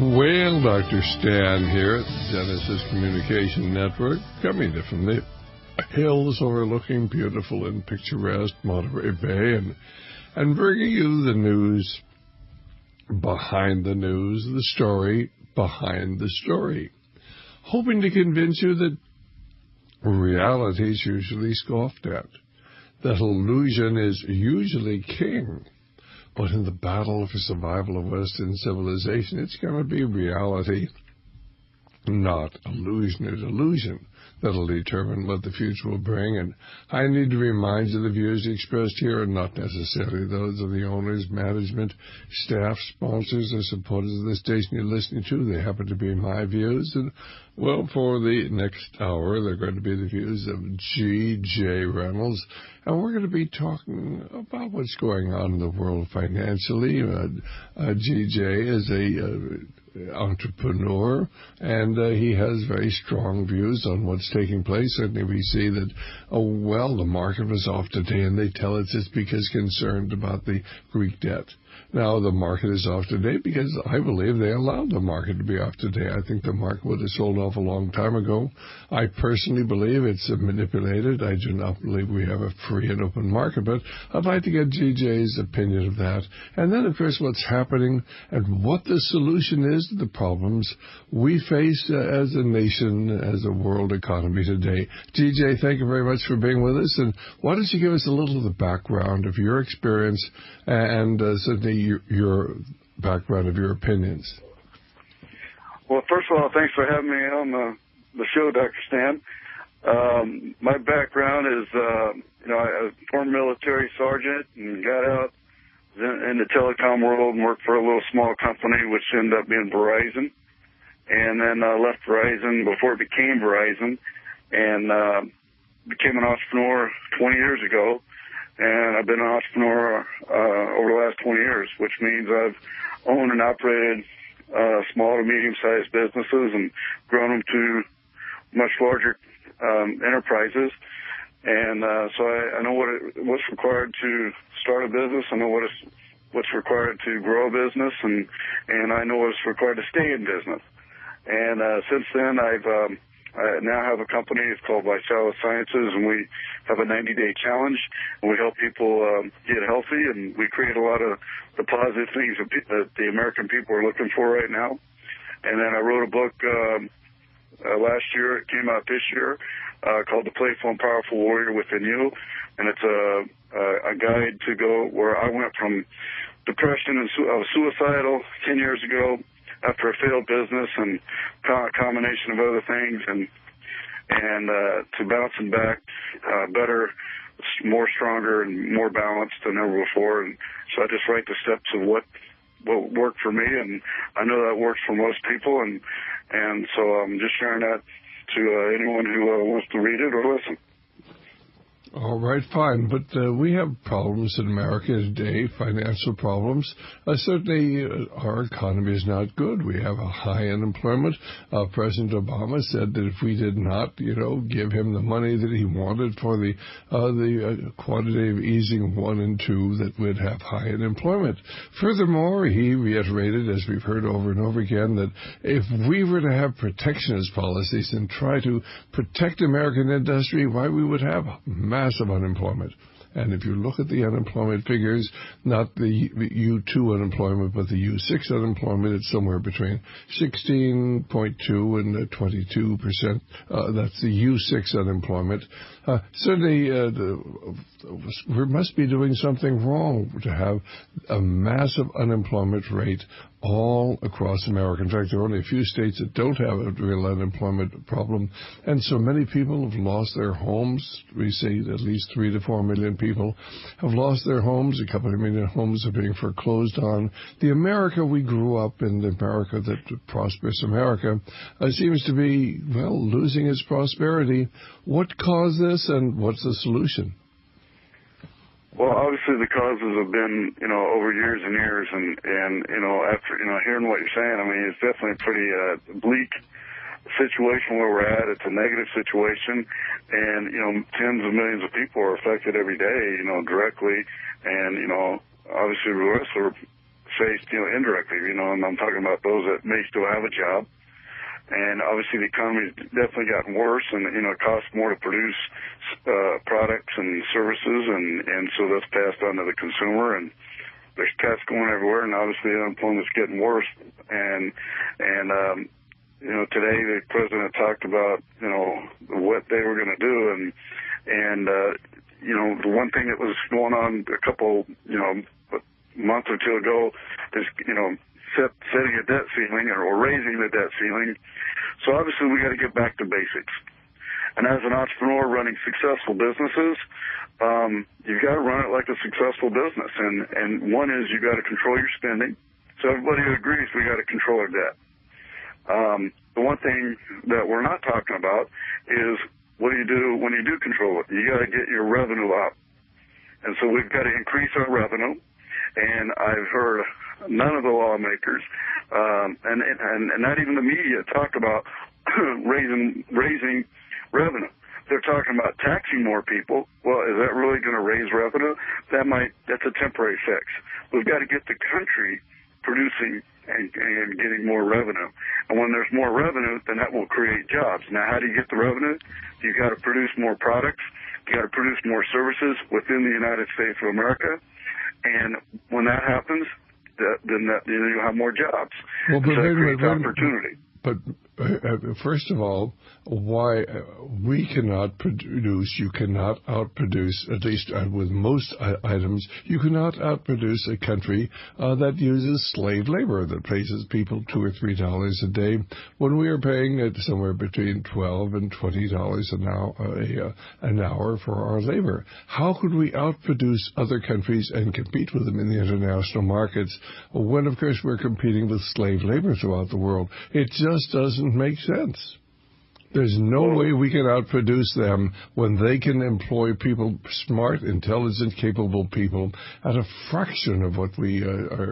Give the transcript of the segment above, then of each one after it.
Well, Dr. Stan here at the Genesis Communication Network, coming to from the hills overlooking beautiful and picturesque Monterey Bay, and bringing you the news behind the news, the story behind the story, hoping to convince you that reality is usually scoffed at, that illusion is usually king. But in the battle for survival of Western civilization, it's going to be reality, not illusion. It's illusion that'll determine what the future will bring. And I need to remind you the views expressed here are not necessarily those of the owners, management, staff, sponsors, or supporters of the station you're listening to. They happen to be my views. And, well, for the next hour, they're going to be the views of G.J. Reynolds. And we're going to be talking about what's going on in the world financially. G.J. is a entrepreneur, and he has very strong views on what's taking place. Certainly we see that, the market was off today, and they tell us it's because concerned about the Greek debt. Now, the market is off today because I believe they allowed the market to be off today. I think the market would have sold off a long time ago. I personally believe it's manipulated. I do not believe we have a free and open market, but I'd like to get GJ's opinion of that. And then, of course, what's happening and what the solution is to the problems we face as a nation, as a world economy today. GJ, thank you very much for being with us. And why don't you give us a little of the background of your experience and certainly your background of your opinions. Well, first of all, thanks for having me on the show, Dr. Stan. My background is, I was a former military sergeant and got out in the telecom world and worked for a little small company, which ended up being Verizon. And then I left Verizon before it became Verizon and became an entrepreneur 20 years ago. And I've been an entrepreneur over the last 20 years, which means I've owned and operated small to medium-sized businesses and grown them to much larger enterprises. And so I know what's required to start a business. I know what's required to grow a business, and I know what's required to stay in business. And since then, I now have a company. It's called Vital Sciences, and we have a 90-day challenge, and we help people get healthy, and we create a lot of the positive things that the American people are looking for right now. And then I wrote a book last year. It came out this year called The Playful and Powerful Warrior Within You, and it's a guide to go where I went from depression and I was suicidal 10 years ago after a failed business and a combination of other things, and to bouncing back better, more stronger, and more balanced than ever before. And so I just write the steps of what worked for me, and I know that works for most people, and so I'm just sharing that to anyone who wants to read it or listen. All right, fine. But we have problems in America today, financial problems. Certainly, our economy is not good. We have a high unemployment. President Obama said that if we did not, give him the money that he wanted for the quantitative easing 1 and 2, that we'd have high unemployment. Furthermore, he reiterated, as we've heard over and over again, that if we were to have protectionist policies and try to protect American industry, why we would have massive unemployment. And if you look at the unemployment figures, not the U2 unemployment, but the U6 unemployment, it's somewhere between 16.2 and 22%. That's the U6 unemployment. Certainly, we must be doing something wrong to have a massive unemployment rate all across America. In fact, there are only a few states that don't have a real unemployment problem. And so many people have lost their homes. We say at least 3 to 4 million people have lost their homes. A couple of million homes are being foreclosed on. The America we grew up in, the America that prosperous America, seems to be, losing its prosperity. What caused this, and what's the solution? Well, obviously the causes have been, over years and years, and after, hearing what you're saying, I mean, it's definitely a pretty bleak situation where we're at. It's a negative situation, and, tens of millions of people are affected every day, directly, and, obviously the rest are faced, indirectly, and I'm talking about those that may still have a job. And obviously the economy's definitely gotten worse, and, it costs more to produce products and services, and so that's passed on to the consumer, and there's cuts going everywhere, and obviously unemployment's getting worse. And today the president talked about, what they were going to do, and the one thing that was going on a couple, month or two ago is, setting a debt ceiling or raising the debt ceiling. So obviously we got to get back to basics. And as an entrepreneur running successful businesses, you've got to run it like a successful business. And one is you got to control your spending. So everybody agrees we got to control our debt. The one thing that we're not talking about is what do you do when you do control it? You got to get your revenue up. And so we've got to increase our revenue. And I've heard none of the lawmakers, and not even the media, talk about raising revenue. They're talking about taxing more people. Well, is that really going to raise revenue? That's a temporary fix. We've got to get the country producing and getting more revenue. And when there's more revenue, then that will create jobs. Now, how do you get the revenue? You've got to produce more products. You got to produce more services within the United States of America. And when that happens, then you'll have more jobs. Well, but so creates opportunity. But first of all, why we cannot produce, you cannot outproduce, at least with most items, you cannot outproduce a country that uses slave labor, that pays people $2 or $3 a day, when we are paying somewhere between $12 and $20 an hour for our labor. How could we outproduce other countries and compete with them in the international markets when, of course, we're competing with slave labor throughout the world? It just doesn't make sense. There's no way we can outproduce them when they can employ people, smart, intelligent, capable people, at a fraction of what we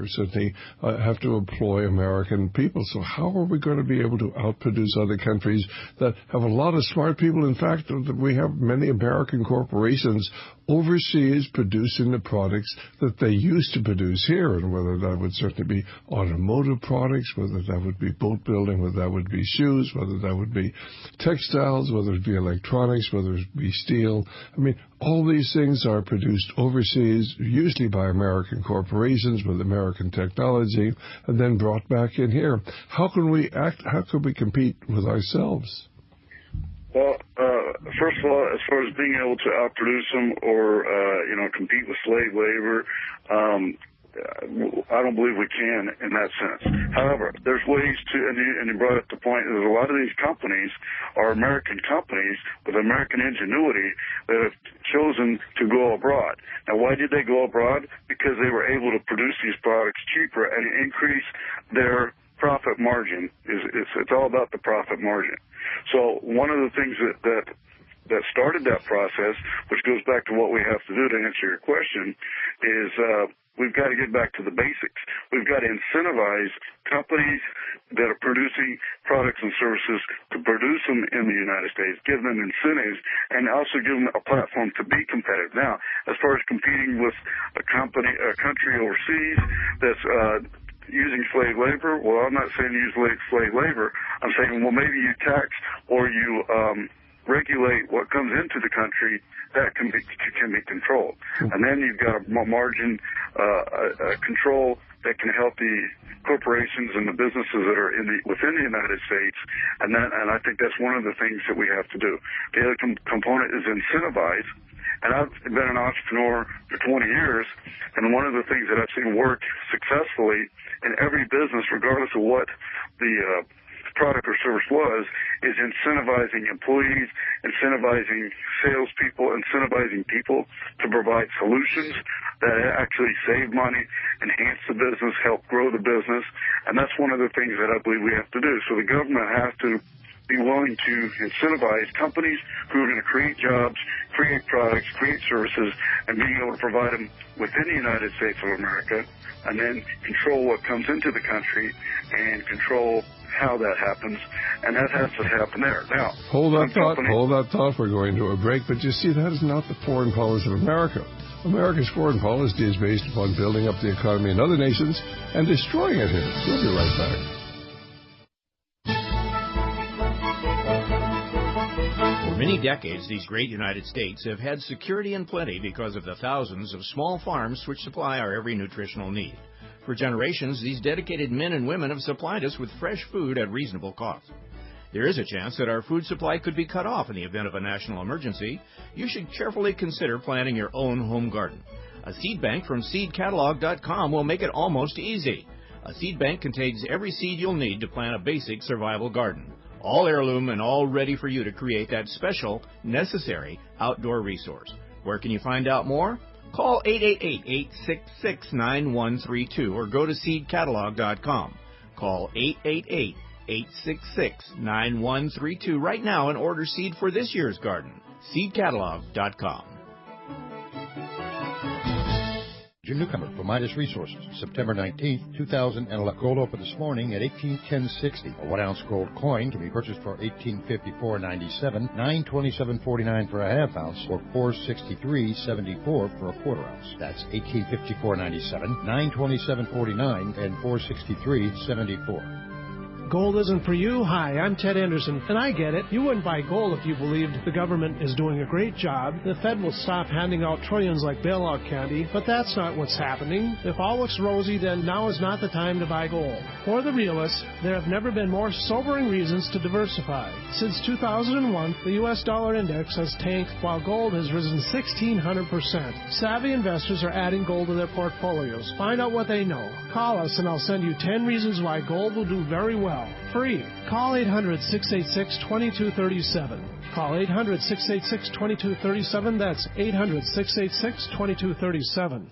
certainly have to employ American people. So how are we going to be able to outproduce other countries that have a lot of smart people? In fact, we have many American corporations overseas producing the products that they used to produce here, and whether that would certainly be automotive products, whether that would be boat building, whether that would be shoes, whether that would be textiles, whether it be electronics, whether it be steel. I mean, all these things are produced overseas, usually by American corporations with American technology, and then brought back in here. How can we act? How can we compete with ourselves? Well, first of all, as far as being able to outproduce them or, compete with slave labor, I don't believe we can in that sense. However, there's ways to, and you brought up the point, there's a lot of these companies are American companies with American ingenuity that have chosen to go abroad. Now, why did they go abroad? Because they were able to produce these products cheaper and increase their profit margin. It's all about the profit margin. So one of the things that started that process, which goes back to what we have to do to answer your question, is we've got to get back to the basics. We've got to incentivize companies that are producing products and services to produce them in the United States, give them incentives, and also give them a platform to be competitive. Now, as far as competing with a country overseas that's using slave labor, well, I'm not saying use slave labor. I'm saying, well, maybe you tax or you regulate what comes into the country that can be controlled. And then you've got a margin control that can help the corporations and the businesses that are within the United States. And I think that's one of the things that we have to do. The other component is incentivize. And I've been an entrepreneur for 20 years, and one of the things that I've seen work successfully in every business, regardless of what the product or service was, is incentivizing employees, incentivizing salespeople, incentivizing people to provide solutions that actually save money, enhance the business, help grow the business. And that's one of the things that I believe we have to do. So the government has to be willing to incentivize companies who are going to create jobs, create products, create services, and being able to provide them within the United States of America, and then control what comes into the country and control how that happens, and that has to happen there. Now, hold that thought. We're going to a break, but you see, that is not the foreign policy of America. America's foreign policy is based upon building up the economy in other nations and destroying it here. We'll be right back. For many decades, these great United States have had security and plenty because of the thousands of small farms which supply our every nutritional need. For generations, these dedicated men and women have supplied us with fresh food at reasonable cost. There is a chance that our food supply could be cut off in the event of a national emergency. You should carefully consider planting your own home garden. A seed bank from seedcatalog.com will make it almost easy. A seed bank contains every seed you'll need to plant a basic survival garden. All heirloom and all ready for you to create that special, necessary outdoor resource. Where can you find out more? Call 888-866-9132 or go to seedcatalog.com. Call 888-866-9132 right now and order seed for this year's garden. Seedcatalog.com. Your newcomer for Midas Resources, September 19th, 2011. Gold opened this morning at $18.1060. A 1-ounce gold coin can be purchased for $18.54.97, $9.27.49 for a half ounce, or $4.63.74 for a quarter ounce. That's $18.54.97, $9.27.49, and $4.63.74. Gold isn't for you? Hi, I'm Ted Anderson, and I get it. You wouldn't buy gold if you believed the government is doing a great job. The Fed will stop handing out trillions like bailout candy, but that's not what's happening. If all looks rosy, then now is not the time to buy gold. For the realists, there have never been more sobering reasons to diversify. Since 2001, the U.S. dollar index has tanked while gold has risen 1,600%. Savvy investors are adding gold to their portfolios. Find out what they know. Call us and I'll send you 10 reasons why gold will do very well. Free. Call 800-686-2237. Call 800-686-2237. That's 800-686-2237.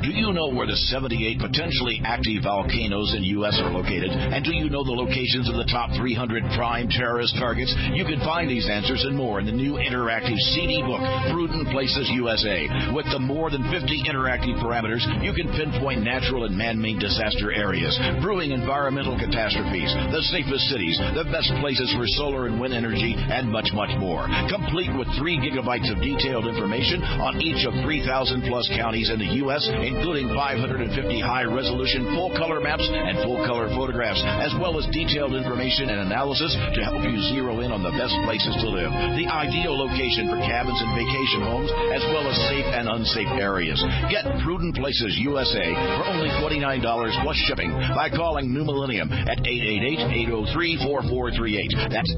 Do you know where the 78 potentially active volcanoes in U.S. are located? And do you know the locations of the top 300 prime terrorist targets? You can find these answers and more in the new interactive CD book, Prudent Places USA. With the more than 50 interactive parameters, you can pinpoint natural and man-made disaster areas, brewing environmental catastrophes, the safest cities, the best places for solar and wind energy, and much, much more. Complete with 3 gigabytes of detailed information on each of 3,000-plus counties in the U.S., including 550 high-resolution full-color maps and full-color photographs, as well as detailed information and analysis to help you zero in on the best places to live, the ideal location for cabins and vacation homes, as well as safe and unsafe areas. Get Prudent Places USA for only $29 plus shipping by calling New Millennium at 888-803-4438. That's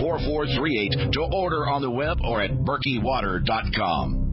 888-803-4438 to order on the web or at berkeywater.com.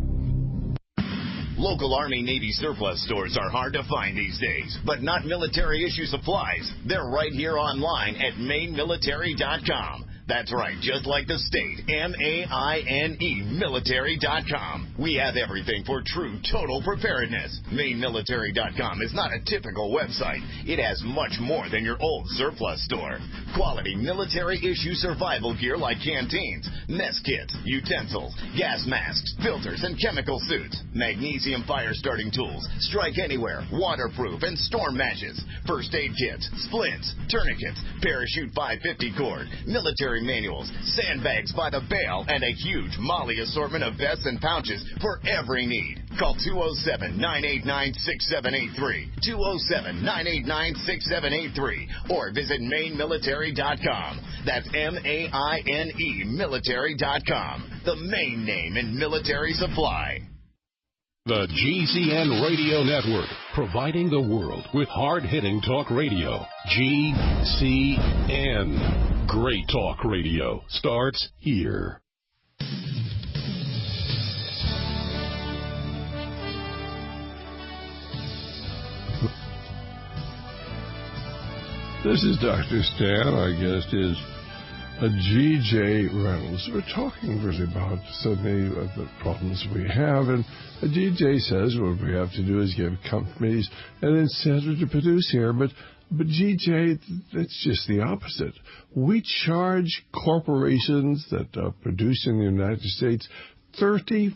Local Army Navy surplus stores are hard to find these days, but not military issue supplies. They're right here online at mainmilitary.com. That's right, just like the state, M-A-I-N-E, military.com. We have everything for true total preparedness. Mainmilitary.com is not a typical website. It has much more than your old surplus store. Quality military-issue survival gear like canteens, mess kits, utensils, gas masks, filters, and chemical suits, magnesium fire-starting tools, strike anywhere, waterproof, and storm matches, first aid kits, splints, tourniquets, parachute 550 cord, military manuals, sandbags by the bale, and a huge Molly assortment of vests and pouches for every need. Call 207-989-6783, 207-989-6783, or visit mainmilitary.com. That's M-A-I-N-E, military.com, the main name in military supply. The GCN Radio Network, providing the world with hard-hitting talk radio. GCN. Great talk radio starts here. This is Dr. Stan. Our guest is G.J. Reynolds. We're talking really about so many of the problems we have, and G.J. says what we have to do is give companies an incentive to produce here, but But, GJ, that's just the opposite. We charge corporations that produce in the United States 35%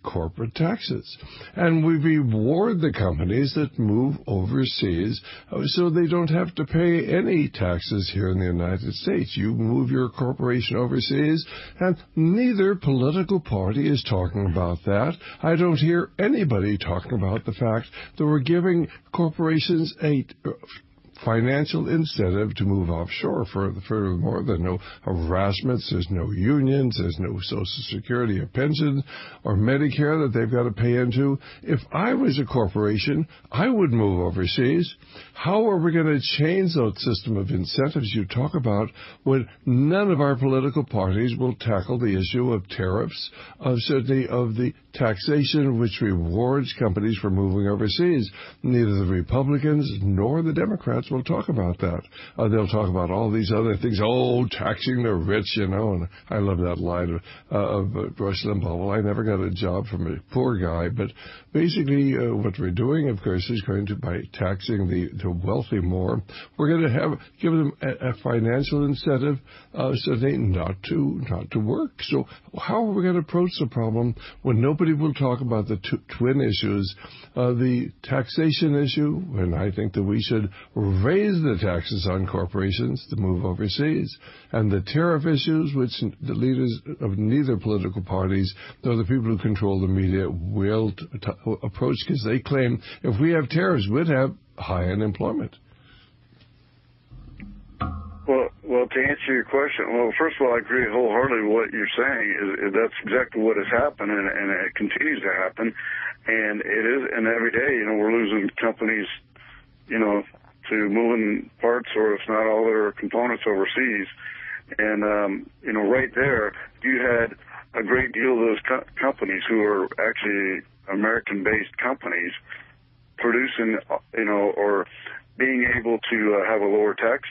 corporate taxes. And we reward the companies that move overseas so they don't have to pay any taxes here in the United States. You move your corporation overseas, and neither political party is talking about that. I don't hear anybody talking about the fact that we're giving corporations a financial incentive to move offshore. Furthermore, there are no harassments, there's no unions, there's no Social Security or pensions or Medicare that they've got to pay into. If I was a corporation, I would move overseas. How are we going to change that system of incentives you talk about when none of our political parties will tackle the issue of tariffs, certainly of the taxation which rewards companies for moving overseas? Neither the Republicans nor the Democrats will talk about that. They'll talk about all these other things. Oh, taxing the rich, you know. And I love that line of Rush Limbaugh. Well, I never got a job from a poor guy. But basically what we're doing, of course, is going to, by taxing the wealthy more, we're going to give them a financial incentive certainly not to work. So how are we going to approach the problem when nobody will talk about the twin issues, the taxation issue, and I think that we should raise the taxes on corporations to move overseas, and the tariff issues, which the leaders of neither political parties nor the people who control the media will approach, because they claim if we have tariffs, we'd have high unemployment. Well, to answer your question, well, first of all, I agree wholeheartedly with what you're saying. Is that's exactly what has happened, and it continues to happen. And it is, and every day, you know, we're losing companies, you know, to moving parts or if not all their components overseas. And, you know, right there, you had a great deal of those companies who are actually American-based companies producing, you know, or being able to have a lower tax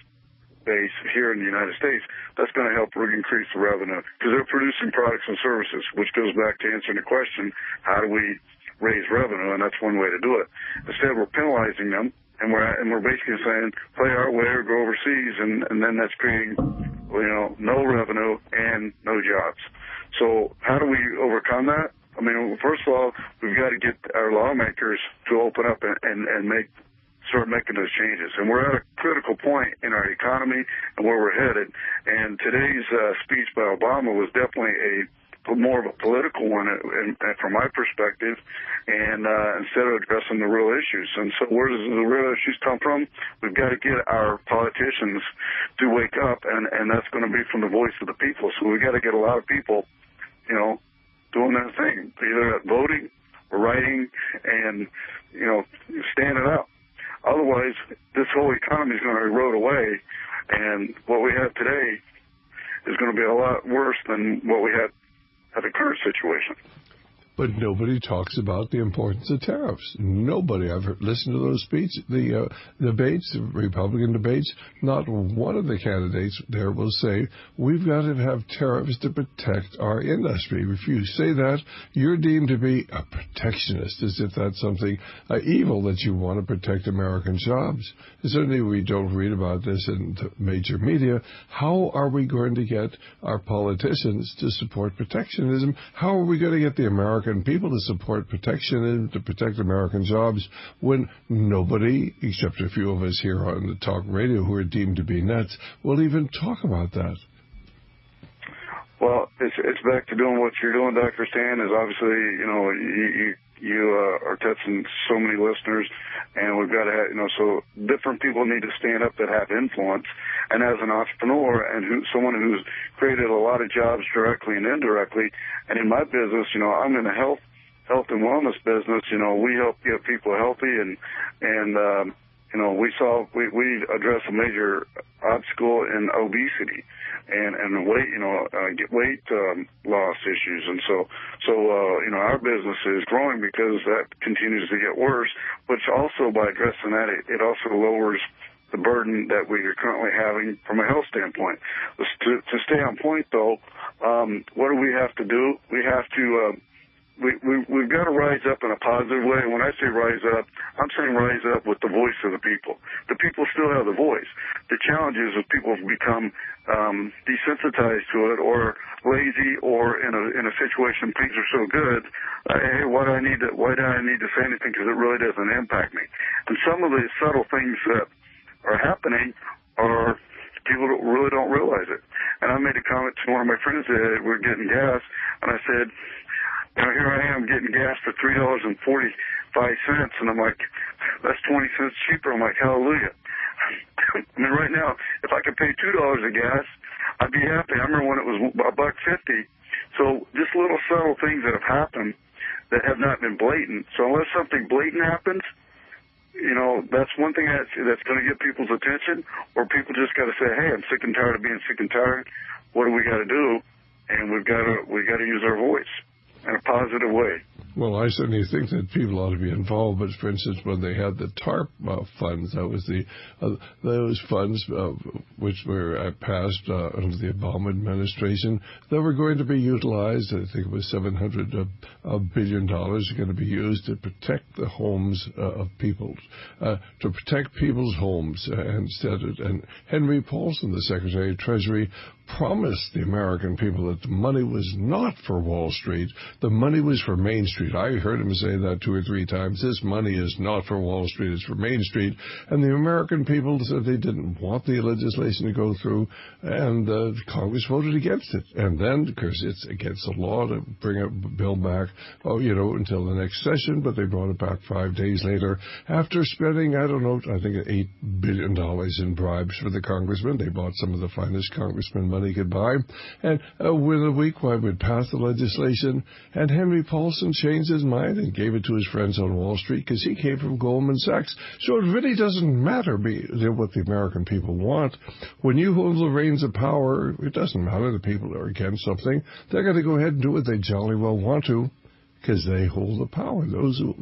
base here in the United States. That's going to help increase the revenue because they're producing products and services, which goes back to answering the question, how do we raise revenue? And that's one way to do it. Instead, we're penalizing them, and we're basically saying, play our way or go overseas, and then that's creating, you know, no revenue and no jobs. So how do we overcome that? I mean, first of all, we've got to get our lawmakers to open up and start making those changes. And we're at a critical point in our economy and where we're headed. And today's speech by Obama was definitely more of a political one from my perspective, and instead of addressing the real issues. And so where does the real issues come from? We've got to get our politicians to wake up, and that's going to be from the voice of the people. So we've got to get a lot of people, you know, doing their thing, either voting or writing and, you know, standing up. Otherwise, this whole economy is going to erode away, and what we have today is going to be a lot worse than what we had at the current situation. But nobody talks about the importance of tariffs. Nobody. I've listened to those the debates, the Republican debates. Not one of the candidates there will say, we've got to have tariffs to protect our industry. If you say that, you're deemed to be a protectionist, as if that's something evil that you want to protect American jobs. And certainly we don't read about this in the major media. How are we going to get our politicians to support protectionism? How are we going to get the American people to support protectionism, to protect American jobs, when nobody, except a few of us here on the talk radio who are deemed to be nuts, will even talk about that? Well, it's back to doing what you're doing, Dr. Stan, is obviously, you know, you are touching so many listeners, and we've got to have, you know, so different people need to stand up that have influence. And as an entrepreneur and someone who's created a lot of jobs directly and indirectly, and in my business, you know, I'm in the health and wellness business. You know, we help get people healthy, and you know, we address a major obstacle in obesity and weight, you know, weight loss issues. And so you know, our business is growing because that continues to get worse, but also by addressing that, it also lowers the burden that we are currently having from a health standpoint. To stay on point, though, what do we have to do? We have to we've got to rise up in a positive way. And when I say rise up, I'm saying rise up with the voice of the people. The people still have the voice. The challenge is if people have become desensitized to it, or lazy, or in a situation things are so good, hey, why do I need to say anything, because it really doesn't impact me. And some of the subtle things that are happening are people really don't realize it. And I made a comment to one of my friends that we're getting gas, and I said, here I am getting gas for $3.45, and I'm like, that's 20 cents cheaper. I'm like, hallelujah. I mean, right now, if I could pay $2 a gas, I'd be happy. I remember when it was $1.50. So just little subtle things that have happened that have not been blatant. So unless something blatant happens, that's one thing that's going to get people's attention, or people just got to say, hey, I'm sick and tired of being sick and tired. What do we got to do? And we've got to use our voice in a positive way. Well, I certainly think that people ought to be involved. But for instance, when they had the TARP funds, that was those funds which were passed under the Obama administration, that were going to be utilized. I think it was $700 billion are going to be used to protect the homes of people, to protect people's homes. And Henry Paulson, the Secretary of Treasury, promised the American people that the money was not for Wall Street. The money was for Main Street. I heard him say that 2 or 3 times. This money is not for Wall Street, it's for Main Street. And the American people said they didn't want the legislation to go through, and Congress voted against it. And then, of course, it's against the law to bring a bill back, until the next session, but they brought it back 5 days later after spending, I think $8 billion in bribes for the congressmen. They bought some of the finest congressmen money could buy. And within a week, we'd pass the legislation, and Henry Paulson changed his mind and gave it to his friends on Wall Street, because he came from Goldman Sachs. So it really doesn't matter what the American people want. When you hold the reins of power, it doesn't matter the people are against something. They're going to go ahead and do what they jolly well want to, because they hold the power. Those who,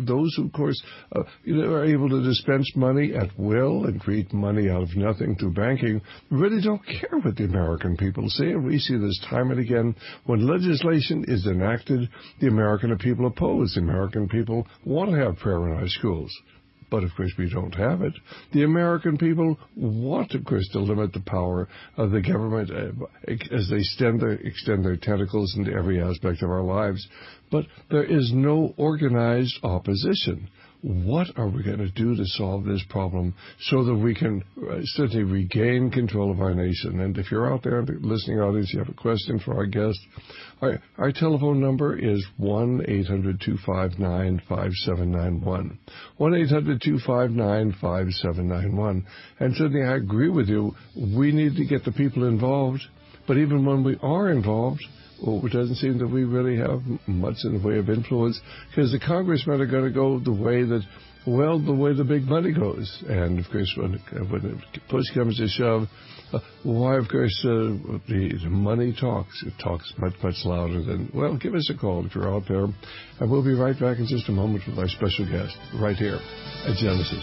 of course, are able to dispense money at will and create money out of nothing through banking, really don't care what the American people say. And we see this time and again. When legislation is enacted, the American people oppose. The American people want to have prayer in our schools. But, of course, we don't have it. The American people want, of course, to limit the power of the government as they extend their tentacles into every aspect of our lives. But there is no organized opposition. What are we going to do to solve this problem so that we can certainly regain control of our nation? And if you're out there in the listening audience, you have a question for our guest, our telephone number is 1-800-259-5791. 1-800-259-5791. And certainly I agree with you. We need to get the people involved. But even when we are involved, it doesn't seem that we really have much in the way of influence, because the congressmen are going to go the way the big money goes. And, of course, when push comes to shove, why, of course, the money talks. It talks much, much louder than, give us a call if you're out there. And we'll be right back in just a moment with our special guest right here at Genesis.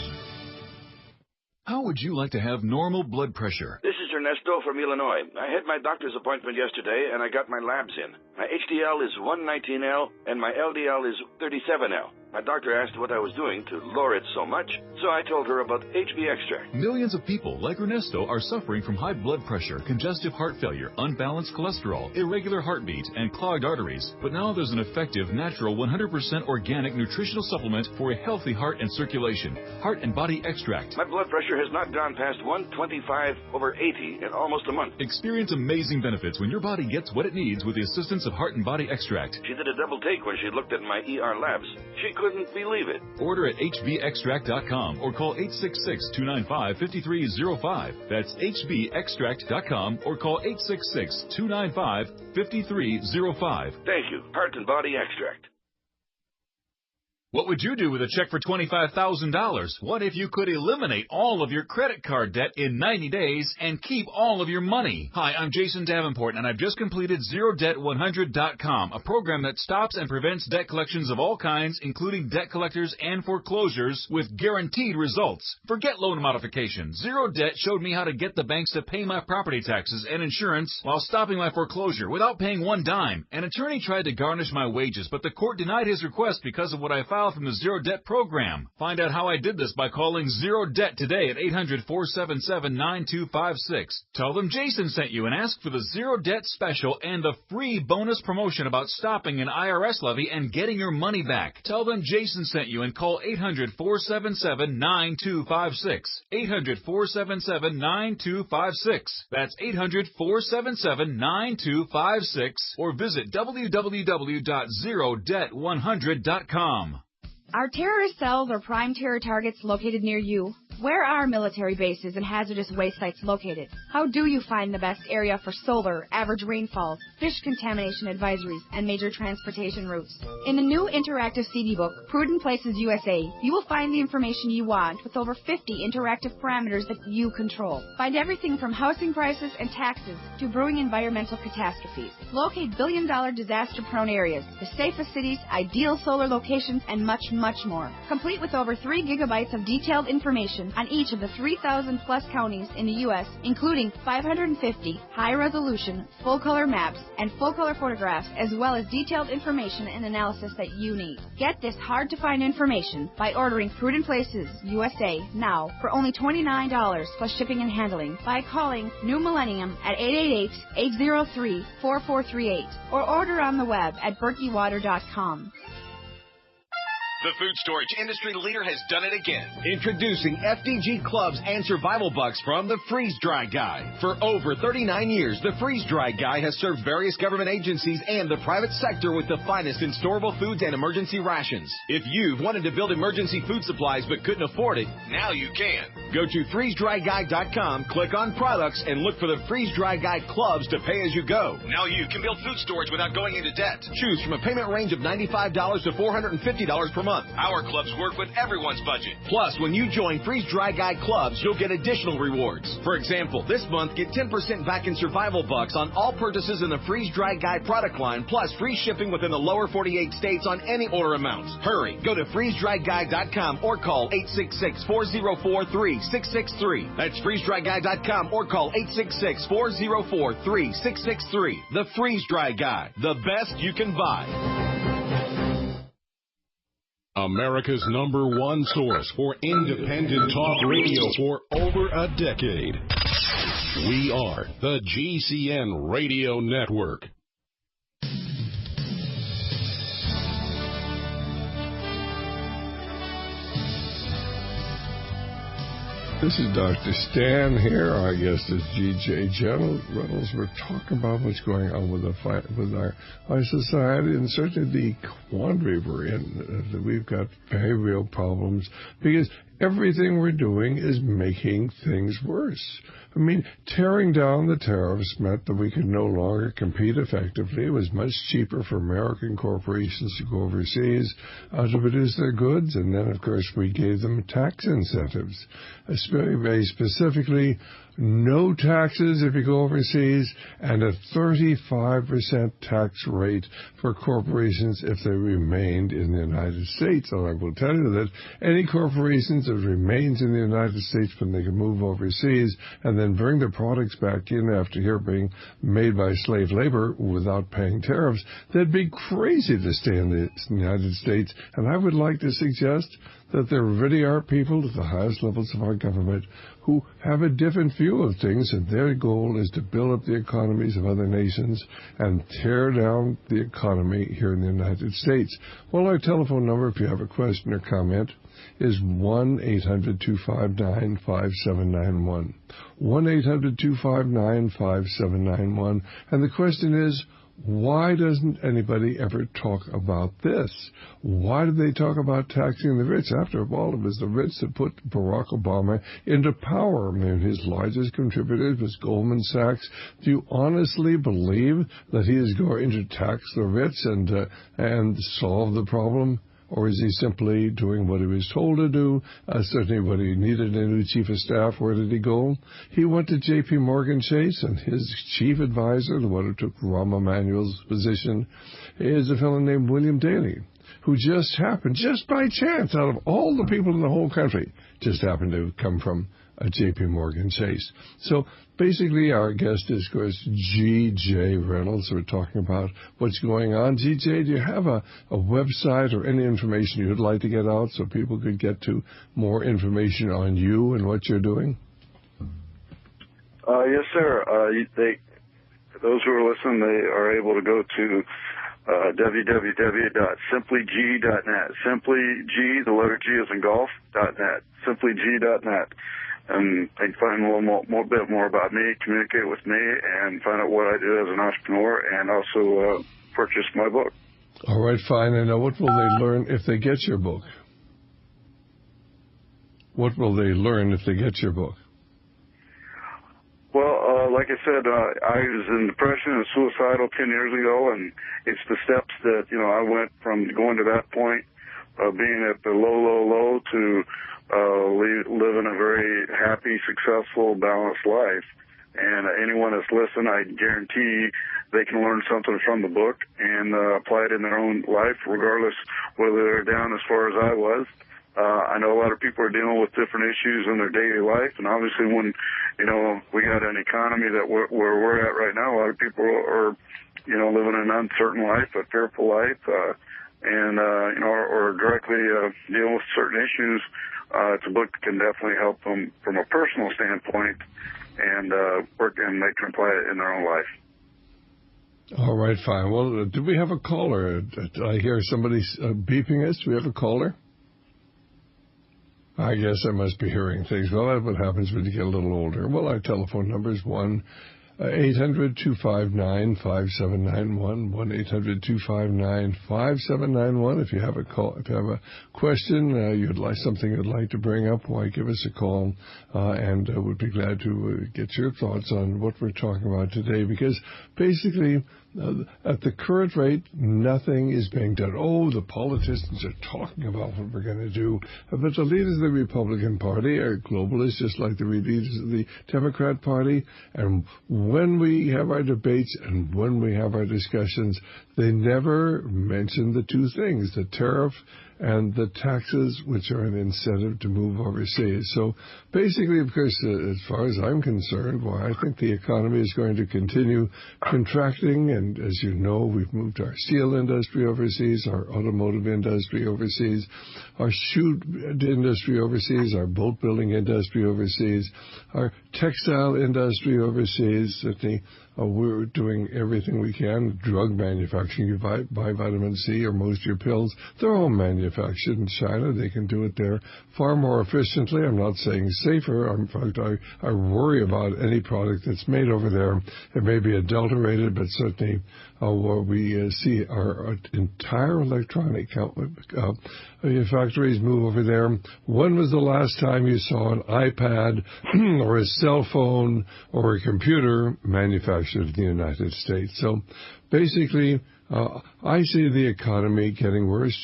How would you like to have normal blood pressure? This is Ernesto from Illinois. I had my doctor's appointment yesterday, and I got my labs in. My HDL is 119L, and my LDL is 37L. My doctor asked what I was doing to lower it so much, so I told her about HB Extract. Millions of people like Ernesto are suffering from high blood pressure, congestive heart failure, unbalanced cholesterol, irregular heartbeat, and clogged arteries. But now there's an effective, natural, 100% organic nutritional supplement for a healthy heart and circulation. Heart and Body Extract. My blood pressure has not gone past 125/80 in almost a month. Experience amazing benefits when your body gets what it needs with the assistance of Heart and Body Extract. She did a double take when she looked at my ER labs. She couldn't believe it. Order at hbextract.com or call 866-295-5305. That's hbextract.com or call 866-295-5305. Thank you. Heart and Body Extract. What would you do with a check for $25,000? What if you could eliminate all of your credit card debt in 90 days and keep all of your money? Hi, I'm Jason Davenport, and I've just completed ZeroDebt100.com, a program that stops and prevents debt collections of all kinds, including debt collectors and foreclosures, with guaranteed results. Forget loan modification. Zero Debt showed me how to get the banks to pay my property taxes and insurance while stopping my foreclosure without paying one dime. An attorney tried to garnish my wages, but the court denied his request because of what I filed from the Zero Debt program. Find out how I did this by calling Zero Debt today at 800-477-9256. Tell them Jason sent you and ask for the Zero Debt special and the free bonus promotion about stopping an IRS levy and getting your money back. Tell them Jason sent you and call 800-477-9256. 800-477-9256. That's 800-477-9256 or visit www.zerodebt100.com. Are terrorist cells or prime terror targets located near you? Where are military bases and hazardous waste sites located? How do you find the best area for solar, average rainfall, fish contamination advisories, and major transportation routes? In the new interactive CD book, Prudent Places USA, you will find the information you want with over 50 interactive parameters that you control. Find everything from housing prices and taxes to brewing environmental catastrophes. Locate billion-dollar disaster-prone areas, the safest cities, ideal solar locations, and much, much more. Complete with over 3 gigabytes of detailed information on each of the 3,000-plus counties in the U.S., including 550 high-resolution, full-color maps and full-color photographs, as well as detailed information and analysis that you need. Get this hard-to-find information by ordering Prudent Places USA now for only $29 plus shipping and handling by calling New Millennium at 888-803-4438 or order on the web at berkeywater.com. The food storage industry leader has done it again. Introducing FDG Clubs and Survival Bucks from the Freeze Dry Guy. For over 39 years, the Freeze Dry Guy has served various government agencies and the private sector with the finest in storable foods and emergency rations. If you've wanted to build emergency food supplies but couldn't afford it, now you can. Go to freezedryguy.com, click on products, and look for the Freeze Dry Guy Clubs to pay as you go. Now you can build food storage without going into debt. Choose from a payment range of $95 to $450 per month. Our clubs work with everyone's budget. Plus, when you join Freeze Dry Guy Clubs, you'll get additional rewards. For example, this month, get 10% back in Survival Bucks on all purchases in the Freeze Dry Guy product line, plus free shipping within the lower 48 states on any order amounts. Hurry, go to freezedryguy.com or call 866-404-3663. That's freezedryguy.com or call 866-404-3663. The Freeze Dry Guy, the best you can buy. America's #1 source for independent talk radio for over a decade. We are the GCN Radio Network. This is Dr. Stan here. Our guest is G.J. Reynolds. We're talking about what's going on with our society, and certainly the quandary we're in. That we've got behavioral problems because everything we're doing is making things worse. I mean, tearing down the tariffs meant that we could no longer compete effectively. It was much cheaper for American corporations to go overseas to produce their goods, and then, of course, we gave them tax incentives. Very specifically, no taxes if you go overseas, and a 35% tax rate for corporations if they remained in the United States. And I will tell you that any corporations that remains in the United States when they can move overseas and then bring their products back in after here being made by slave labor without paying tariffs, they'd be crazy to stay in the United States. And I would like to suggest that there really are people at the highest levels of our government who have a different view of things, and their goal is to build up the economies of other nations and tear down the economy here in the United States. Well, our telephone number, if you have a question or comment, is 1-800-259-5791. 1-800-259-5791. And the question is, why doesn't anybody ever talk about this? Why do they talk about taxing the rich? After all, it was the rich that put Barack Obama into power. I mean, his largest contributor was Goldman Sachs. Do you honestly believe that he is going to tax the rich and solve the problem? or is he simply doing what he was told to do? Certainly when he needed a new chief of staff, where did he go? He went to J.P. Morgan Chase, and his chief advisor, the one who took Rahm Emanuel's position, is a fellow named William Daley, who just happened, just by chance, out of all the people in the whole country, just happened to come from J.P. Morgan Chase. So basically our guest is, of course, G.J. Reynolds. We're talking about what's going on. G.J., do you have a website or any information you'd like to get out so people could get to more information on you and what you're doing? Yes, sir. Those who are listening, they are able to go to www.simplyg.net. Simply G, the letter G is in golf, .net. Simplyg.net. And they can find a little bit more about me, communicate with me, and find out what I do as an entrepreneur, and also purchase my book. All right, fine. And now what will they learn if they get your book? What will they learn if they get your book? Well, like I said, I was in depression and suicidal 10 years ago, and it's the steps that, I went from going to that point of being at the low to living a very happy, successful, balanced life. And anyone that's listened, I guarantee they can learn something from the book and apply it in their own life, regardless whether they're down as far as I was. I know a lot of people are dealing with different issues in their daily life, and obviously when, we got an economy that where we're at right now, a lot of people are, living an uncertain life, a fearful life, or directly dealing with certain issues. It's a book that can definitely help them from a personal standpoint and work and they can apply it in their own life. All right, fine. Well, do we have a caller? I hear somebody beeping us. Do we have a caller? I guess I must be hearing things. Well, that's what happens when you get a little older. Well, our telephone number is 1-800-259-5791, 1-800-259-5791. If you have a call, if you have a question, something you'd like to bring up, why give us a call, and we'd be glad to get your thoughts on what we're talking about today. Because basically, at the current rate, nothing is being done. Oh, the politicians are talking about what we're going to do. But the leaders of the Republican Party are globalists, just like the leaders of the Democrat Party. And when we have our debates and when we have our discussions, they never mention the two things, the tariff and the taxes, which are an incentive to move overseas. So basically, of course, as far as I'm concerned, I think the economy is going to continue contracting. And as you know, we've moved our steel industry overseas, our automotive industry overseas, our shoe industry overseas, our boat building industry overseas, our textile industry overseas. We're doing everything we can. Drug manufacturing, you buy vitamin C or most of your pills, they're all manufactured in China. They can do it there far more efficiently. I'm not saying safer. In fact, I worry about any product that's made over there. It may be adulterated, but certainly what we see our entire electronic factories move over there. When was the last time you saw an iPad or a cell phone or a computer manufactured in the United States? So basically, I see the economy getting worse.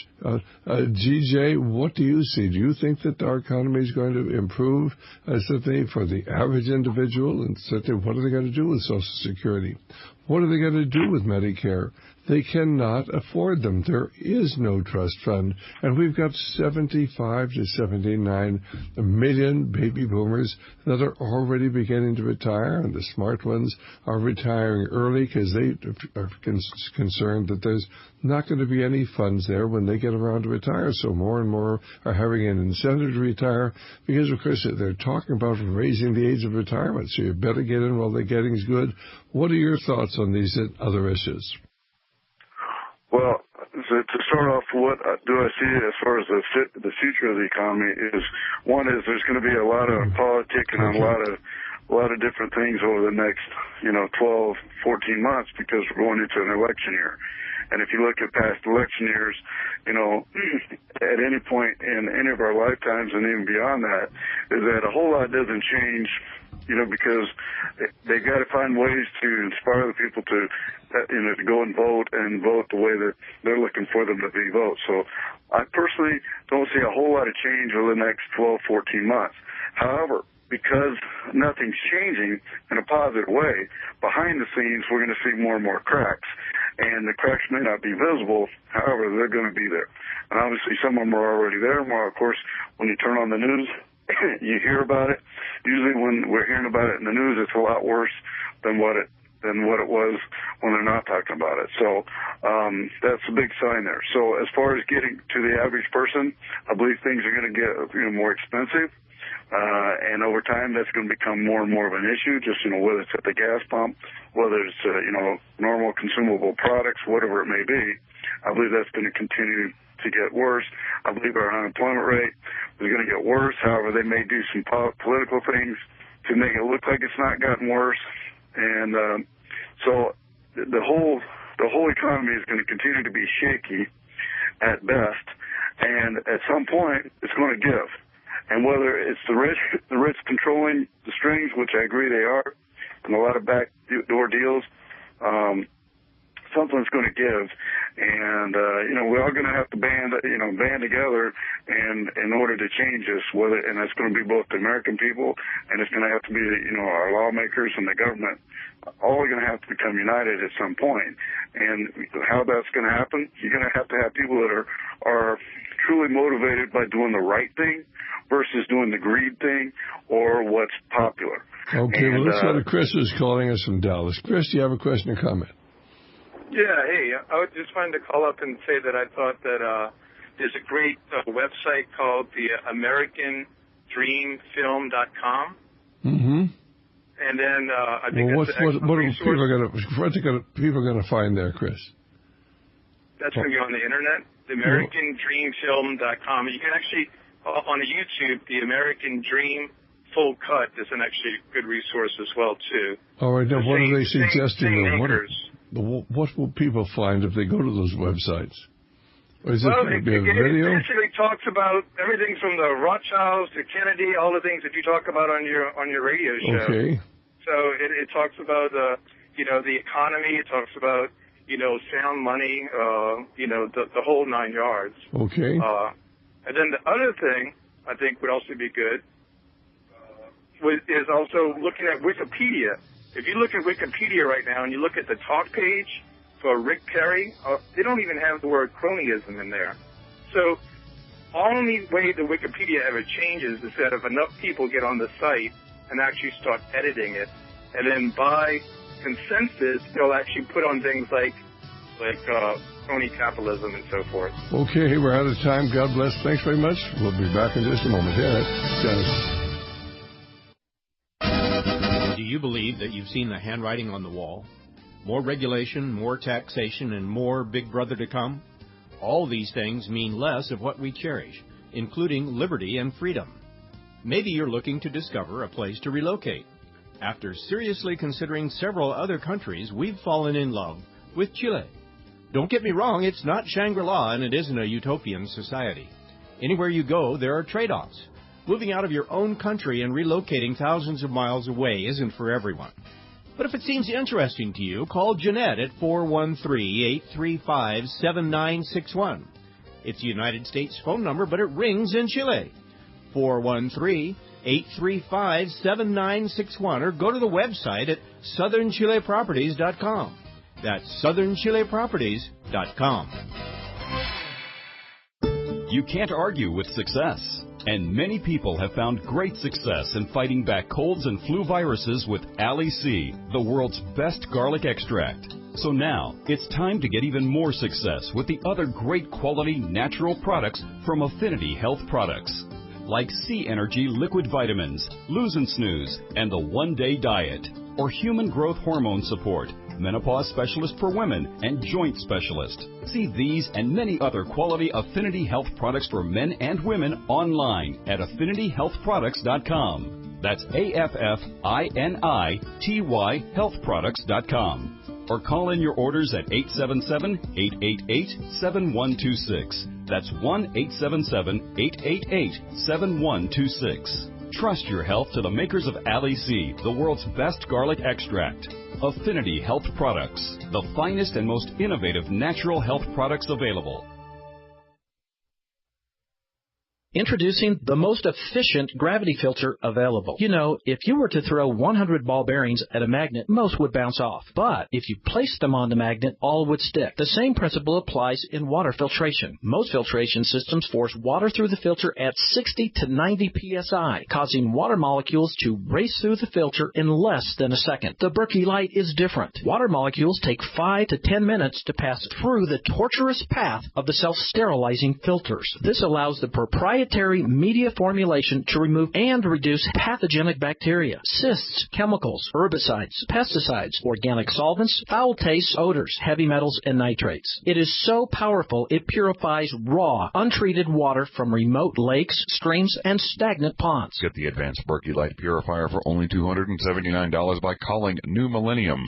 GJ, what do you see? Do you think that our economy is going to improve, certainly for the average individual? And certainly, what are they going to do with Social Security? What are they going to do with Medicare? They cannot afford them. There is no trust fund. And we've got 75 to 79 million baby boomers that are already beginning to retire, and the smart ones are retiring early because they are concerned that there's not going to be any funds there when they get around to retire. So more and more are having an incentive to retire because, of course, they're talking about raising the age of retirement. So you better get in while the getting's good. What are your thoughts on these other issues? Well, to start off, what do I see as far as the future of the economy is, one is there's going to be a lot of politicking and a lot of different things over the next, 12, 14 months because we're going into an election year. And if you look at past election years, at any point in any of our lifetimes and even beyond that, is that a whole lot doesn't change because they got to find ways to inspire the people to, to go and vote the way that they're looking for them to be vote. So I personally don't see a whole lot of change over the next 12, 14 months. However, because nothing's changing in a positive way, behind the scenes we're going to see more and more cracks. And the cracks may not be visible, however, they're going to be there. And obviously some of them are already there. Well, of course, when you turn on the news, you hear about it. Usually when we're hearing about it in the news, it's a lot worse than what it was when they're not talking about it. So that's a big sign there. So as far as getting to the average person, I believe things are going to get more expensive. And over time, that's going to become more and more of an issue, just, whether it's at the gas pump, whether it's, normal consumable products, whatever it may be. I believe that's going to continue to get worse. I believe our unemployment rate is going to get worse. However, they may do some political things to make it look like it's not gotten worse. And so the whole economy is going to continue to be shaky at best. And at some point, it's going to give. And whether it's the rich controlling the strings, which I agree they are, and a lot of backdoor deals, something's going to give. And, we're all going to have to band together and in order to change this, and that's going to be both the American people and it's going to have to be, our lawmakers and the government, all are going to have to become united at some point. And how that's going to happen, you're going to have people that are truly motivated by doing the right thing versus doing the greed thing or what's popular. Okay, well, let's go to Chris, who's calling us from Dallas. Chris, do you have a question or comment? Yeah, hey, I just wanted to call up and say that I thought that there's a great website called the AmericanDreamFilm.com. Mm-hmm. And then I think what that's are people going to find there, Chris? That's going to be on the internet, the AmericanDreamFilm.com. You can actually, on the YouTube, the American Dream Full Cut is an actually good resource as well, too. All right, now what are they suggesting? What will people find if they go to those websites? Or is it going to be a video? It basically talks about everything from the Rothschilds to Kennedy, all the things that you talk about on your radio show. Okay. So it talks about the economy. It talks about sound money. The whole 9 yards. Okay. And then the other thing I think would also be good is also looking at Wikipedia. If you look at Wikipedia right now and you look at the talk page for Rick Perry, they don't even have the word cronyism in there. So only way the Wikipedia ever changes is that if enough people get on the site and actually start editing it, and then by consensus, they'll actually put on things like crony capitalism and so forth. Okay, we're out of time. God bless. Thanks very much. We'll be back in just a moment. Dennis. Do you believe that you've seen the handwriting on the wall? More regulation, more taxation, and more Big Brother to come? All these things mean less of what we cherish, including liberty and freedom. Maybe you're looking to discover a place to relocate. After seriously considering several other countries, we've fallen in love with Chile. Don't get me wrong, it's not Shangri-La and it isn't a utopian society. Anywhere you go, there are trade-offs. Moving out of your own country and relocating thousands of miles away isn't for everyone. But if it seems interesting to you, call Jeanette at 413-835-7961. It's a United States phone number, but it rings in Chile. 413-835-7961, or go to the website at southernchileproperties.com. That's southernchileproperties.com. You can't argue with success. And many people have found great success in fighting back colds and flu viruses with Ali C, the world's best garlic extract. So now, it's time to get even more success with the other great quality natural products from Affinity Health Products, like C Energy Liquid Vitamins, Lose and Snooze, and the One Day Diet, or Human Growth Hormone Support, Menopause Specialist for Women, and Joint Specialist. See these and many other quality Affinity Health products for men and women online at AffinityHealthProducts.com. That's AFFINITY healthproducts.com. Or call in your orders at 877-888-7126. That's 1-877-888-7126. Trust your health to the makers of Ali C, the world's best garlic extract. Affinity Health Products, the finest and most innovative natural health products available. Introducing the most efficient gravity filter available. You know, if you were to throw 100 ball bearings at a magnet, most would bounce off. But if you placed them on the magnet, all would stick. The same principle applies in water filtration. Most filtration systems force water through the filter at 60 to 90 psi, causing water molecules to race through the filter in less than a second. The Berkey Light is different. Water molecules take 5 to 10 minutes to pass through the torturous path of the self-sterilizing filters. This allows the proprietary media formulation to remove and reduce pathogenic bacteria, cysts, chemicals, herbicides, pesticides, organic solvents, foul tastes, odors, heavy metals, and nitrates. It is so powerful it purifies raw, untreated water from remote lakes, streams, and stagnant ponds. Get the advanced Berkey Light Purifier for only $279 by calling New Millennium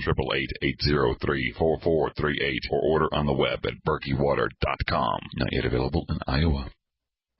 888-803-4438 or order on the web at berkeywater.com. Not yet available in Iowa.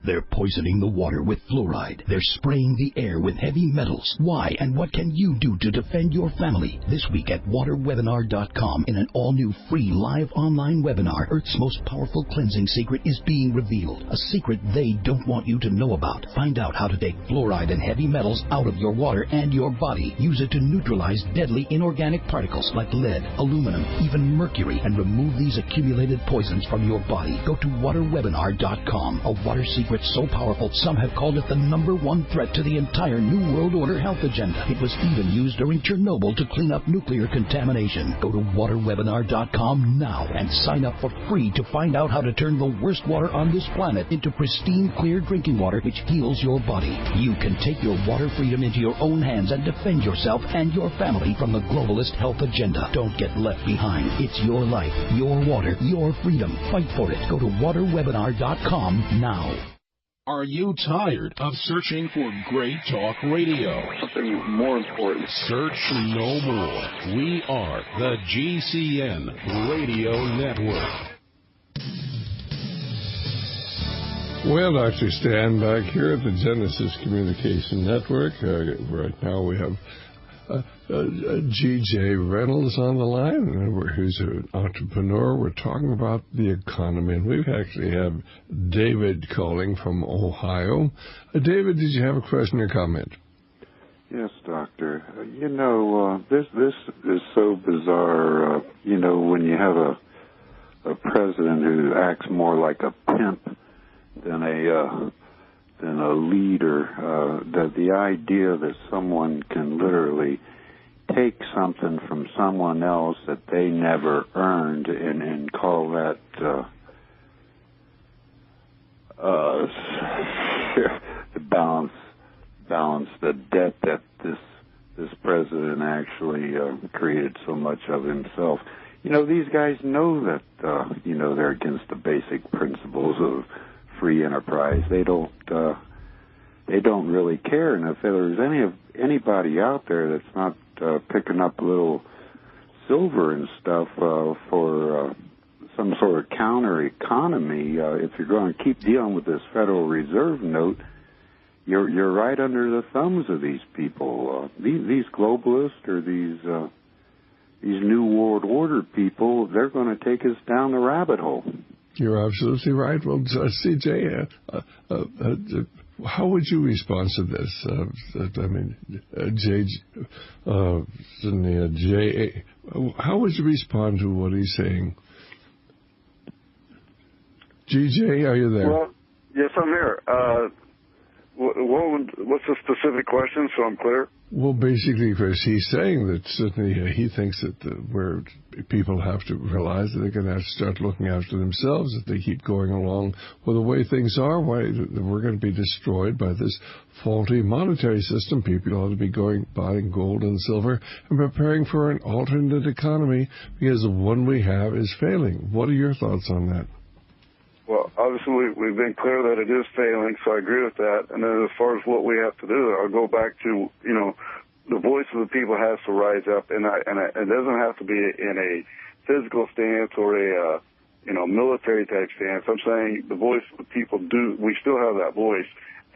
They're poisoning the water with fluoride. They're spraying the air with heavy metals. Why and what can you do to defend your family? This week at waterwebinar.com, in an all-new free live online webinar, Earth's most powerful cleansing secret is being revealed. A secret they don't want you to know about. Find out how to take fluoride and heavy metals out of your water and your body. Use it to neutralize deadly inorganic particles like lead, aluminum, even mercury, and remove these accumulated poisons from your body. Go to waterwebinar.com. A water secret so powerful, some have called it the #1 threat to the entire New World Order health agenda. It was even used during Chernobyl to clean up nuclear contamination. Go to waterwebinar.com now and sign up for free to find out how to turn the worst water on this planet into pristine, clear drinking water which heals your body. You can take your water freedom into your own hands and defend yourself and your family from the globalist health agenda. Don't get left behind. It's your life, your water, your freedom. Fight for it. Go to waterwebinar.com now. Are you tired of searching for great talk radio? Something more important. Search no more. We are the GCN Radio Network. Well, Dr. Stan back here at the Genesis Communication Network. Right now we have G.J. Reynolds on the line, who's an entrepreneur. We're talking about the economy, and we actually have David calling from Ohio. David, did you have a question or comment? Yes, Doctor. This is so bizarre. When you have a president who acts more like a pimp than a leader, that the idea that someone can literally take something from someone else that they never earned and call that balance the debt that this president actually created so much of himself. These guys know that they're against the basic principles of free enterprise. They don't really care. And if there's anybody out there that's not picking up a little silver and stuff for some sort of counter economy, if you're going to keep dealing with this Federal Reserve note, you're right under the thumbs of these people. These globalists or these New World Order people, they're going to take us down the rabbit hole. You're absolutely right. Well, CJ, how would you respond to this? How would you respond to what he's saying? GJ, are you there? Well, yes, I'm here. What's the specific question, so I'm clear? Well, basically, Chris, he's saying that certainly he thinks that where people have to realize that they're going to have to start looking after themselves if they keep going along with the way things are. Why we're going to be destroyed by this faulty monetary system. People ought to be buying gold and silver and preparing for an alternate economy because the one we have is failing. What are your thoughts on that? Well, obviously, we've been clear that it is failing, so I agree with that. And then as far as what we have to do, I'll go back to, the voice of the people has to rise up, and it doesn't have to be in a physical stance or a military type stance. I'm saying the voice of the people we still have that voice.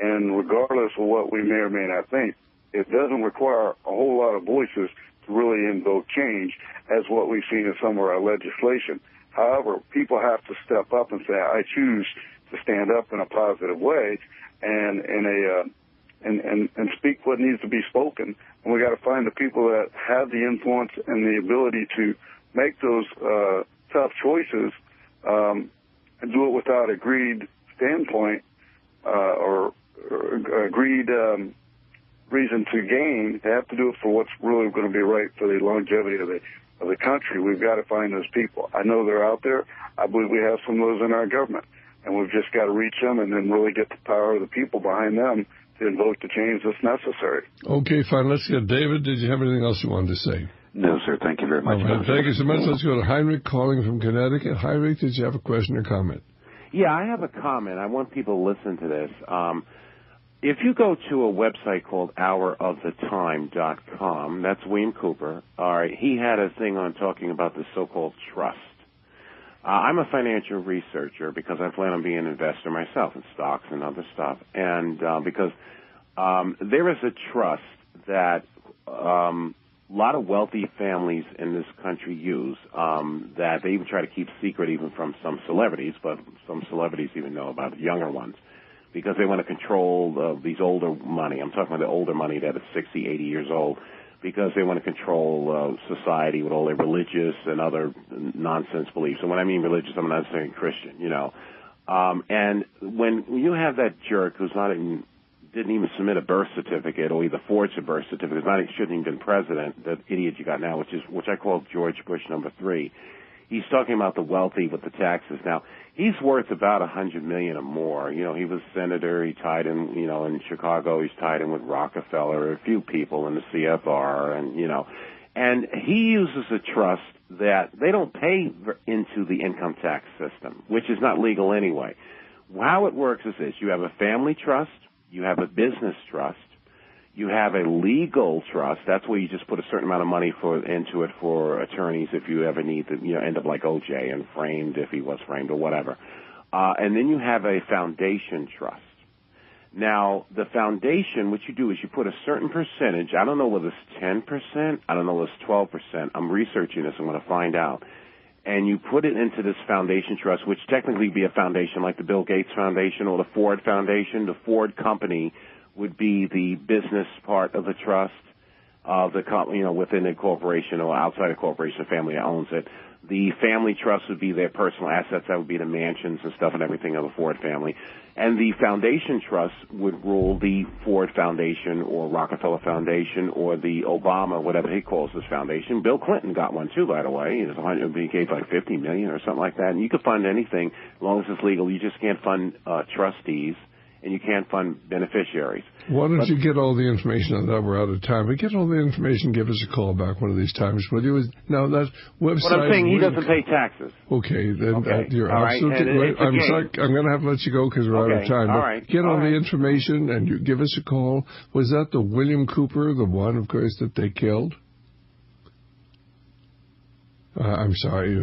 And regardless of what we may or may not think, it doesn't require a whole lot of voices to really invoke change, as what we've seen in some of our legislation. However, people have to step up and say, I choose to stand up in a positive way and speak what needs to be spoken. And we got to find the people that have the influence and the ability to make those tough choices and do it without a greed standpoint or agreed reason to gain. They have to do it for what's really going to be right for the longevity of the country. We've got to find those people. I know they're out there. I believe we have some of those in our government, and we've just got to reach them and then really get the power of the people behind them to invoke the change that's necessary. Okay, fine. Let's get David. Did you have anything else you wanted to say? No, sir. Thank you very much. All right. Thank you so much. Let's go to Heinrich calling from Connecticut. Heinrich, did you have a question or comment? Yeah, I have a comment. I want people to listen to this. If you go to a website called houroftheTime.com, that's William Cooper. All right, he had a thing on talking about the so-called trust. I'm a financial researcher because I plan on being an investor myself in stocks and other stuff. And because there is a trust that a lot of wealthy families in this country use that they even try to keep secret even from some celebrities, but some celebrities even know about the younger ones, because they want to control these older money. I'm talking about the older money that is 60, 80 years old, because they want to control society with all their religious and other nonsense beliefs. And when I mean religious, I'm not saying Christian, And when you have that jerk who's didn't even submit a birth certificate or either forged a birth certificate, shouldn't even been president, that idiot you got now, which I call George Bush #3. He's talking about the wealthy with the taxes. Now, he's worth about $100 million or more. He was senator. He tied in, in Chicago. He's tied in with Rockefeller, a few people in the CFR, and he uses a trust that they don't pay into the income tax system, which is not legal anyway. How it works is this: you have a family trust, you have a business trust, you have a legal trust. That's where you just put a certain amount of money into it for attorneys if you ever need to, end up like O.J. and framed if he was framed or whatever. And then you have a foundation trust. Now, the foundation, what you do is you put a certain percentage. I don't know whether it's 10%. I don't know whether it's 12%. I'm researching this. I'm going to find out. And you put it into this foundation trust, which technically be a foundation like the Bill Gates Foundation or the Ford Foundation. The Ford Company would be the business part of the trust of the company, within a corporation or outside a corporation, a family that owns it. The family trust would be their personal assets. That would be the mansions and stuff and everything of the Ford family. And the foundation trust would rule the Ford Foundation or Rockefeller Foundation or the Obama, whatever he calls this foundation. Bill Clinton got one too, by the way. He gave like $50 million or something like that. And you could fund anything as long as it's legal. You just can't fund trustees, and you can't fund beneficiaries. Why don't you get all the information on that? We're out of time. But get all the information. Give us a call back one of these times. Will you? Now, that website... What I'm saying, he doesn't pay taxes. Okay, then okay. You're all absolutely right. I'm sorry. I'm going to have to let you go because we're out of time. All but right. Get all the information and you give us a call. Was that the William Cooper, the one, of course, that they killed? I'm sorry.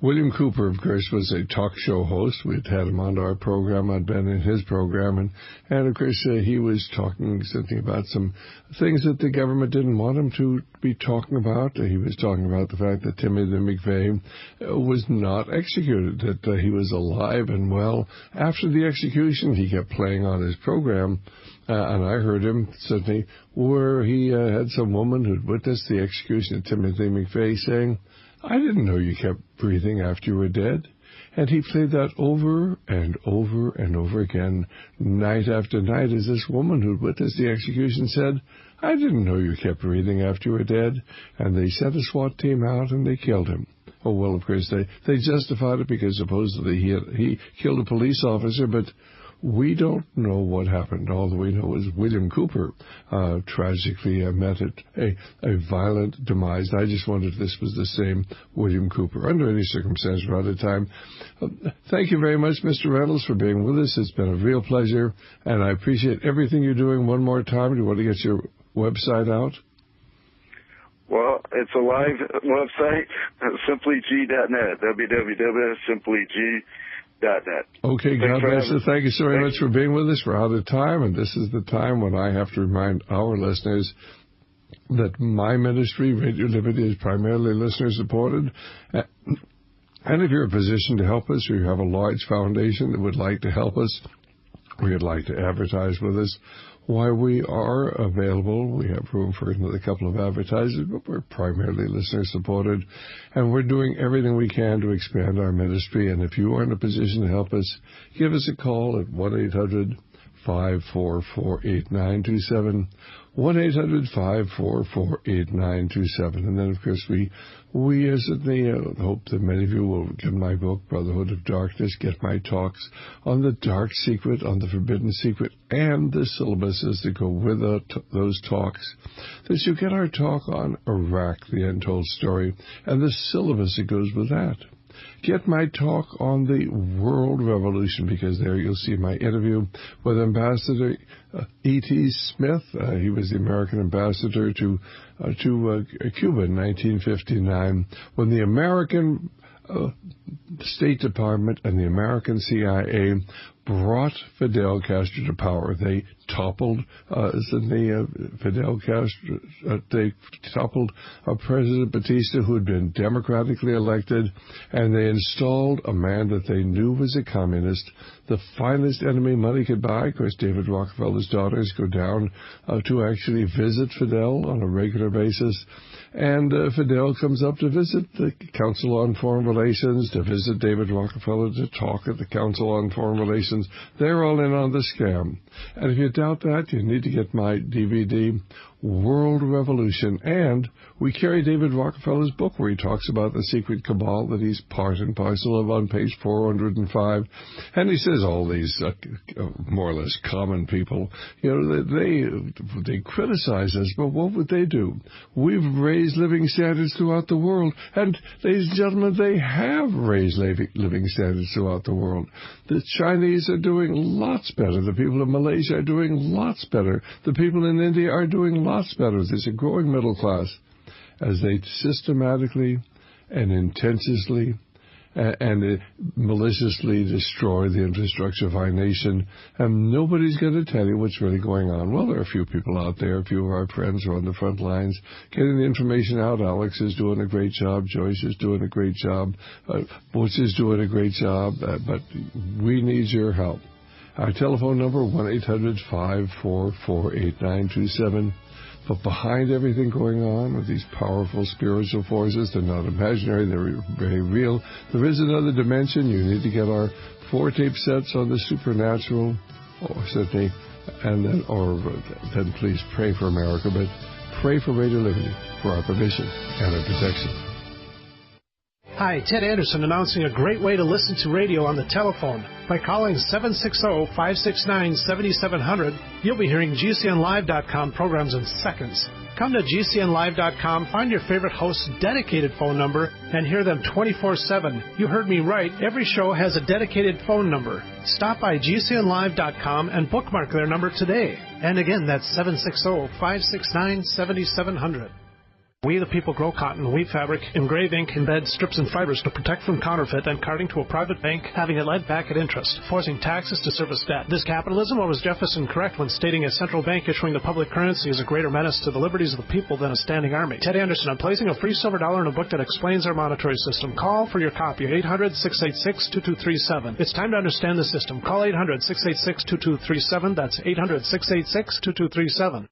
William Cooper, of course, was a talk show host. We'd had him on our program. I'd been in his program. And of course, he was talking something about some things that the government didn't want him to be talking about. He was talking about the fact that Timothy McVeigh was not executed, that he was alive and well. After the execution, he kept playing on his program. And I heard him suddenly where he had some woman who'd witnessed the execution of Timothy McVeigh saying, I didn't know you kept breathing after you were dead. And he played that over and over and over again, night after night, as this woman who'd witnessed the execution said, I didn't know you kept breathing after you were dead. And they sent a SWAT team out and they killed him. Oh, well, of course, they justified it because supposedly he killed a police officer, but we don't know what happened. All that we know is William Cooper tragically met a violent demise. I just wondered if this was the same William Cooper. Under any circumstance, we're out of time. Thank you very much, Mr. Reynolds, for being with us. It's been a real pleasure, and I appreciate everything you're doing. One more time, do you want to get your website out? Well, it's a live website, simplyg.net, www.simplyg.net. Okay, God bless you. Thank you so very much for being with us. We're out of time, and this is the time when I have to remind our listeners that my ministry, Radio Liberty, is primarily listener-supported. And if you're in a position to help us, or you have a large foundation that would like to help us, or you'd like to advertise with us, why, we are available. We have room for another couple of advertisers, but we're primarily listener-supported, and we're doing everything we can to expand our ministry. And if you are in a position to help us, give us a call at 1-800-544-8927, 1-800-544-8927. And then, of course, we certainly hope that many of you will get my book, Brotherhood of Darkness, get my talks on the dark secret, on the forbidden secret, and the syllabuses that go with those talks. That you get our talk on Iraq, the untold story, and the syllabus that goes with that. Get my talk on the world revolution, because there you'll see my interview with Ambassador E.T. Smith. He was the American ambassador to Cuba in 1959, when the American State Department and the American CIA brought Fidel Castro to power. They toppled Fidel Castro. They toppled President Batista, who had been democratically elected, and they installed a man that they knew was a communist, the finest enemy money could buy. Of course, David Rockefeller's daughters go down to actually visit Fidel on a regular basis. And Fidel comes up to visit the Council on Foreign Relations, to visit David Rockefeller, to talk at the Council on Foreign Relations. They're all in on the scam. And if you doubt that, you need to get my DVD, World Revolution. And we carry David Rockefeller's book, where he talks about the secret cabal that he's part and parcel of, on page 405. And he says all these more or less common people, they criticize us, but what would they do? We've raised living standards throughout the world. And, ladies and gentlemen, they have raised living standards throughout the world. The Chinese are doing lots better. The people of Malaysia are doing lots better. The people in India are doing lots better. There's a growing middle class as they systematically and intensively and maliciously destroy the infrastructure of our nation. And nobody's going to tell you what's really going on. Well, there are a few people out there. A few of our friends are on the front lines getting the information out. Alex is doing a great job. Joyce is doing a great job. Butch is doing a great job. But we need your help. Our telephone number, 1-800-544-8927. But behind everything going on with these powerful spiritual forces, they're not imaginary, they're very real. There is another dimension. You need to get our 4 tape sets on the supernatural, or certainly, and then please pray for America, but pray for Radio Liberty, for our provision and our protection. Hi, Ted Anderson announcing a great way to listen to radio on the telephone. By calling 760-569-7700, you'll be hearing GCNlive.com programs in seconds. Come to GCNlive.com, find your favorite host's dedicated phone number, and hear them 24/7. You heard me right. Every show has a dedicated phone number. Stop by GCNlive.com and bookmark their number today. And again, that's 760-569-7700. We the people grow cotton, weave fabric, engrave ink, embed strips and fibers to protect from counterfeit and carting to a private bank, having it led back at interest, forcing taxes to service debt. This capitalism, or was Jefferson correct when stating a central bank issuing the public currency is a greater menace to the liberties of the people than a standing army? Ted Anderson, I'm placing a free silver dollar in a book that explains our monetary system. Call for your copy, 800-686-2237. It's time to understand the system. Call 800-686-2237. That's 800-686-2237.